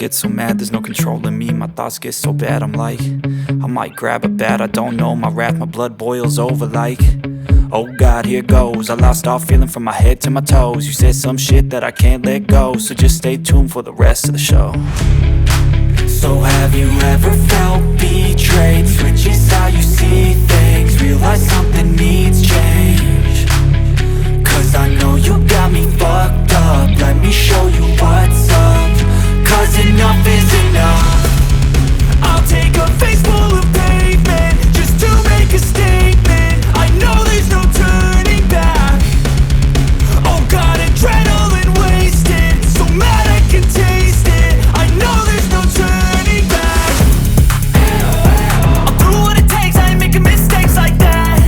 get so mad, there's no controlling me. My thoughts get so bad, I'm like, I might grab a bat, I don't know. My wrath, my blood boils over like, oh God, here goes. I lost all feeling from my head to my toes. You said some shit that I can't let go, so just stay tuned for the rest of the show. So have you ever felt betrayed? Switches how you see things, realize something needs change. Cause I know you got me fucked up, let me show you what's up. Cause enough is enough. I'll take a face full of pavement just to make a statement. I know there's no turning back. Oh God, adrenaline wasted, so mad I can taste it. I know there's no turning back. I'll do what it takes, I ain't making mistakes like that.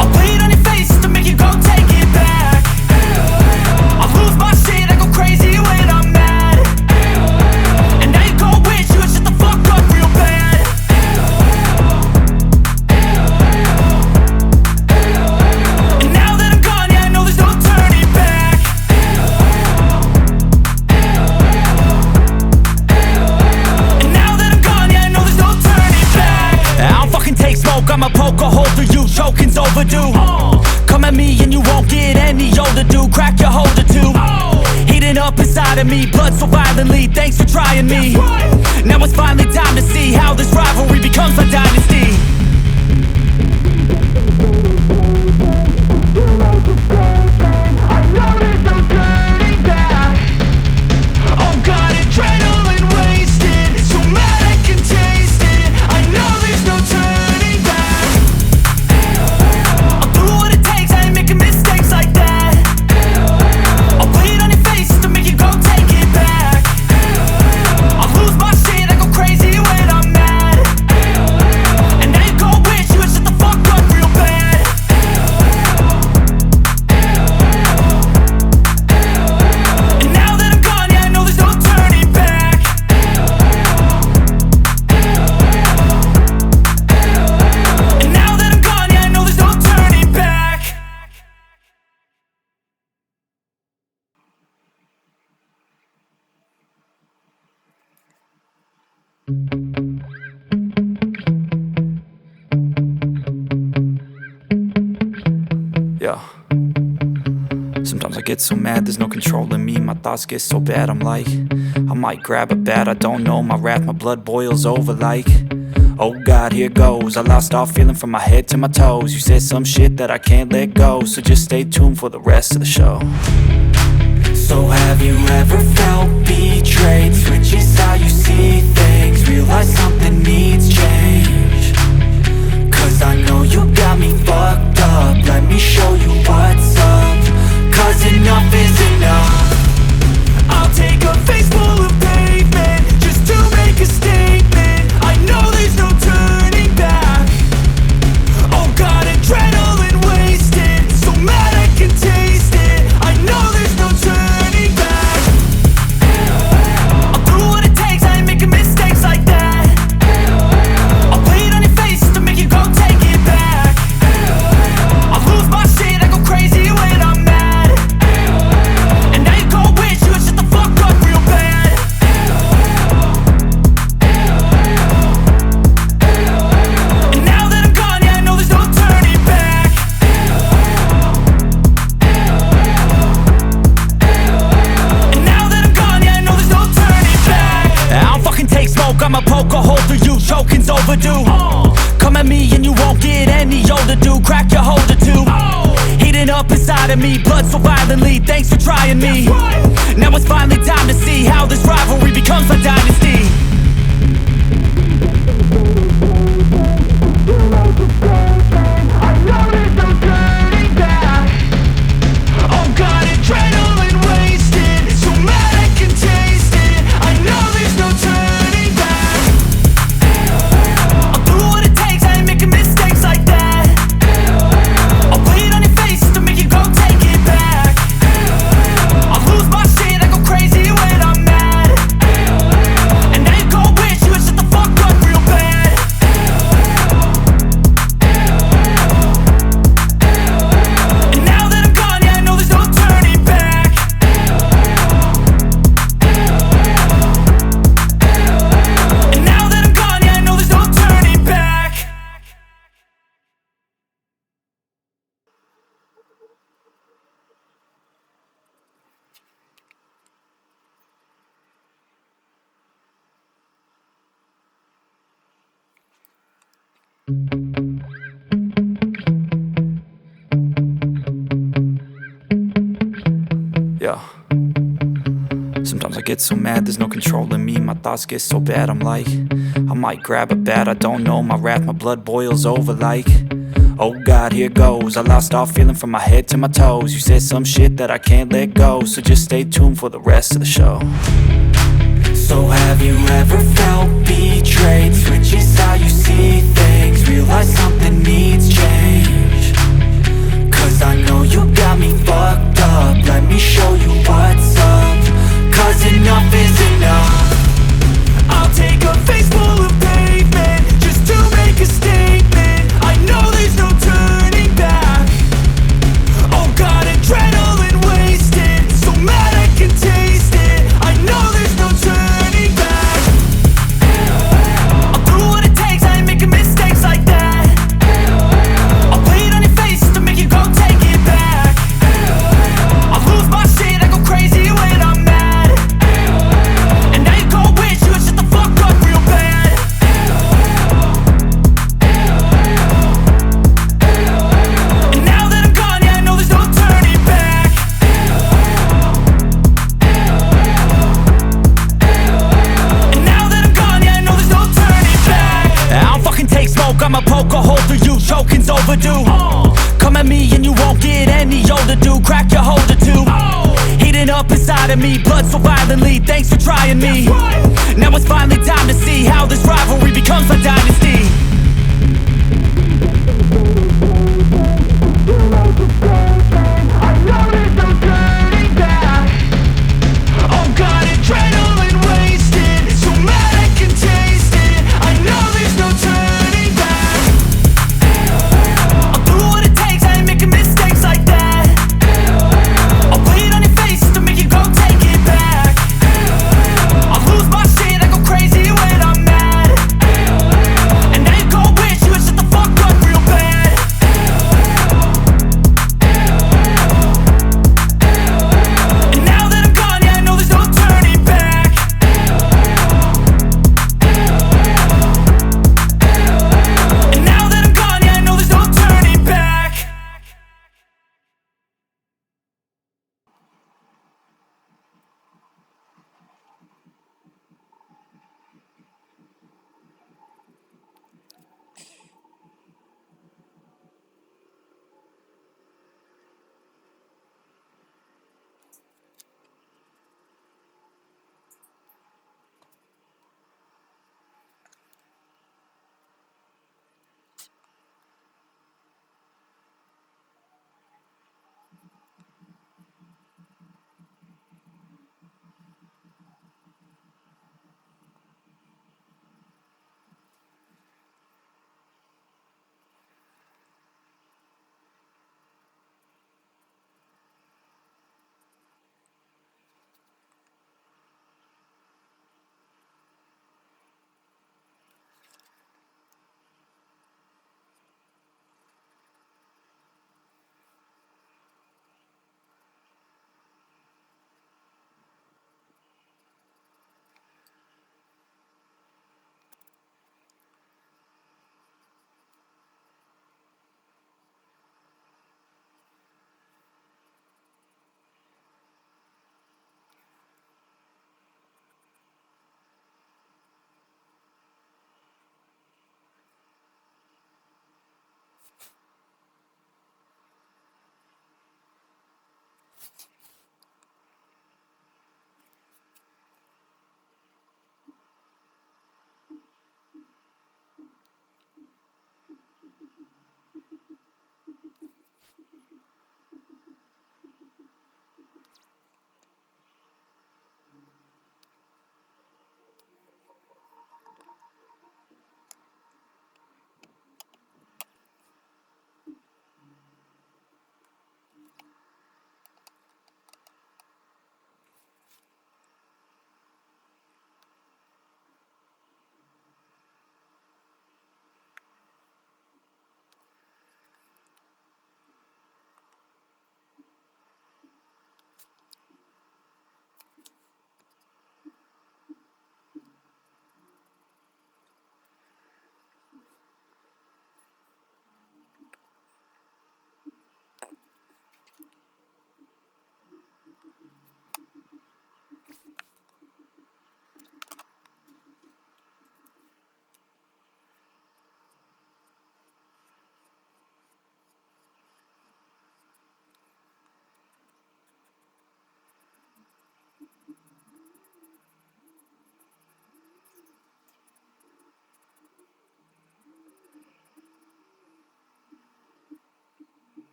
I'll play it on your face to make you go take it back. I'll lose my shit, I go crazy when I'm mad. And now you go wish you would shut the fuck up real bad. And now that I'm gone, yeah, I know there's no turning back. And now that I'm gone, yeah, I know there's no turning back. I don't fucking take smoke, I'ma poke a hole through you, choking's overdue. Come at me and you won't get any older, dude. Crack your holder too. Heating up inside of me, blood so violently, thanks for trying me. Now it's finally time to see how this rivalry becomes a dynasty. I know there's no turning back. Oh God, adrenaline wasted, so mad I can taste it. I know there's no turning back. I'll do what it takes, I ain't making mistakes like that. I'll play it on your face to make you go take it back. I'll lose my shit, I go crazy when I'm mad. And now you go wish you would shut the fuck up real bad. And now that I'm gone, yeah, I know there's no turning back. And now that I'm gone, yeah, I know there's no turning back. Yeah. Sometimes I get so mad, there's no controlling me. My thoughts get so bad, I'm like, I might grab a bat, I don't know. My wrath, my blood boils over like, oh God, here goes. I lost all feeling from my head to my toes. You said some shit that I can't let go, so just stay tuned for the rest of the show. So have you ever felt betrayed? Switches how you see things, realize something needs change. Cause I know you got me fucked up, let me show you what's up. Cause enough is enough. I'll take a face full of pavement just to make a statement. I know there's no turning back. Oh God, adrenaline wasted, so mad I can taste it. I know there's no turning back. I'll do what it takes, I ain't making mistakes like that. I'll play it on your face to make you go take it back. I'll lose my shit, I go crazy when I'm mad. And now you go wish you would shut the fuck up real bad. And now that I'm gone, yeah, I know there's no turning back. And now that I'm gone, yeah, I know there's no turning back. I don't fucking take smoke, I'ma poke a hole through you, choking's overdue. Come at me and you won't get any older, dude. Crack your holder too. Heating up inside of me, blood so violently, thanks for trying me. Now it's finally time to see how this rivalry becomes a dynasty. I know there's no turning back. Oh God, adrenaline wasted, so mad I can taste it. I know there's no turning back. I'll do what it takes, I ain't making mistakes like that. I'll play it on your face to make you go take it back. I'll lose my shit, I go crazy when I'm mad. And now you Yeah. Sometimes I get so mad, there's no controlling me. My thoughts get so bad, I'm like, I might grab a bat, I don't know. My wrath, my blood boils over like, oh God, here goes. I lost all feeling from my head to my toes. You said some shit that I can't let go, so just stay tuned for the rest of the show. So have you ever felt betrayed? Switches how you see things, realize something needs change. Cause I know you got me fucked up, let me show you what's up. Cause enough is enough. I'll take a face full of pavement just to make a statement. I know there's no turning back. Oh God, adrenaline wasted, so mad I can taste it. I know there's no turning back. I'll do what it takes, I ain't making mistakes like that. I'll play it on your face to make you go take it back. I'll lose my shit, I go crazy when I'm mad. And now you gon' wish you would shut the fuck up real bad. And now that I'm gone, yeah, I know there's no turning back. And now that I'm gone, yeah, I know there's no turning back. I don't fucking take smoke, I'ma poke a hole through you, choking's overdue. Come at me and you won't get any older, dude. Crack your holder too. Heating up inside of me, blood so violently. Thanks for trying me. Now it's finally time to see how this rivalry becomes a dynasty.